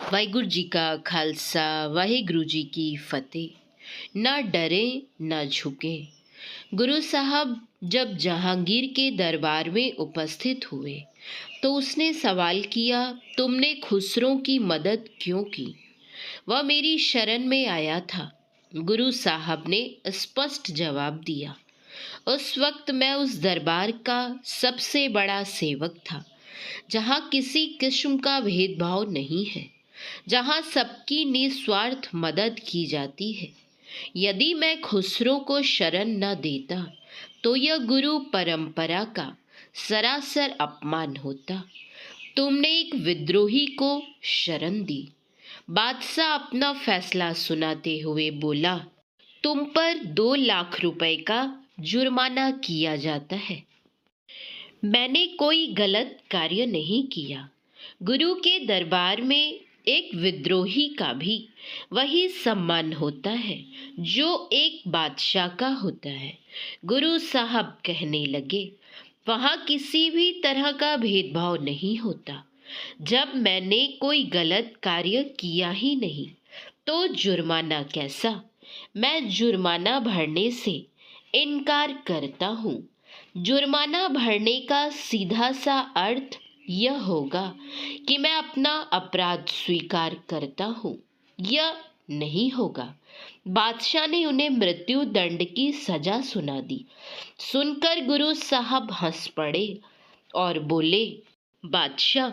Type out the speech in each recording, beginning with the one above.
ਵਾਹਿਗੁਰੂ जी का खालसा वाहिगुरु जी की फतेह। ना डरे ना झुके। गुरु साहब जब जहांगीर के दरबार में उपस्थित हुए तो उसने सवाल किया, तुमने खुसरो की मदद क्यों की? वह मेरी शरण में आया था। गुरु साहब ने स्पष्ट जवाब दिया। उस वक्त मैं उस दरबार का सबसे बड़ा सेवक था जहाँ किसी किस्म का भेदभाव नहीं है, जहाँ सबकी निस्वार्थ मदद की जाती है। यदि मैं खुसरो को शरण न देता तो यह गुरु परंपरा का सरासर अपमान होता। तुमने एक विद्रोही को शरण दी। बादशाह अपना फैसला सुनाते हुए बोला, तुम पर 2 लाख रुपए का जुर्माना किया जाता है। मैंने कोई गलत कार्य नहीं किया। गुरु के दरबार में एक विद्रोही का भी वही सम्मान होता है जो एक बादशाह का होता है। गुरु साहब कहने लगे, वहाँ किसी भी तरह का भेदभाव नहीं होता। जब मैंने कोई गलत कार्य किया ही नहीं तो जुर्माना कैसा? मैं जुर्माना भरने से इनकार करता हूँ। जुर्माना भरने का सीधा सा अर्थ यह होगा कि मैं अपना अपराध स्वीकार करता हूँ। यह नहीं होगा। बादशाह ने उन्हें मृत्यु दंड की सजा सुना दी। सुनकर गुरु साहब हंस पड़े और बोले, बादशाह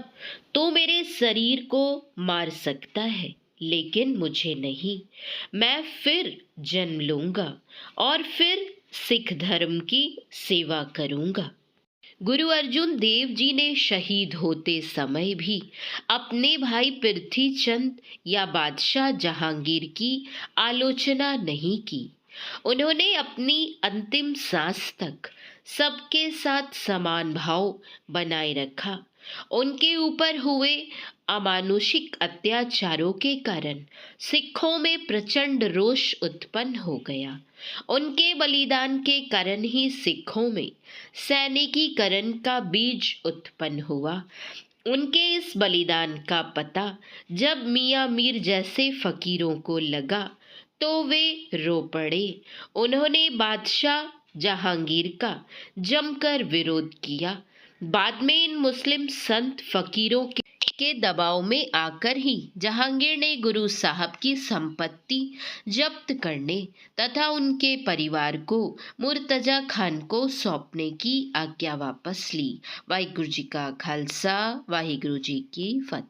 तो मेरे शरीर को मार सकता है लेकिन मुझे नहीं। मैं फिर जन्म लूंगा और फिर सिख धर्म की सेवा करूंगा। गुरु अर्जुन देव जी ने शहीद होते समय भी अपने भाई पृथ्वीचंद या बादशाह जहांगीर की आलोचना नहीं की। उन्होंने अपनी अंतिम सांस तक सबके साथ समान भाव बनाए रखा। उनके ऊपर हुए अमानुषिक अत्याचारों के कारण सिखों में प्रचंड रोष उत्पन्न हो गया। उनके बलिदान के कारण ही सिखों में सैनिकीकरण का बीज उत्पन्न हुआ। उनके इस बलिदान का पता जब मियाँ मीर जैसे फकीरों को लगा तो वे रो पड़े। उन्होंने बादशाह जहांगीर का जमकर विरोध किया। बाद में इन मुस्लिम संत फकीरों के दबाव में आकर ही जहांगीर ने गुरु साहब की संपत्ति जब्त करने तथा उनके परिवार को मुर्तजा खान को सौंपने की आज्ञा वापस ली। वाहिगुरु जी का खालसा वाहिगुरु जी की फतेह।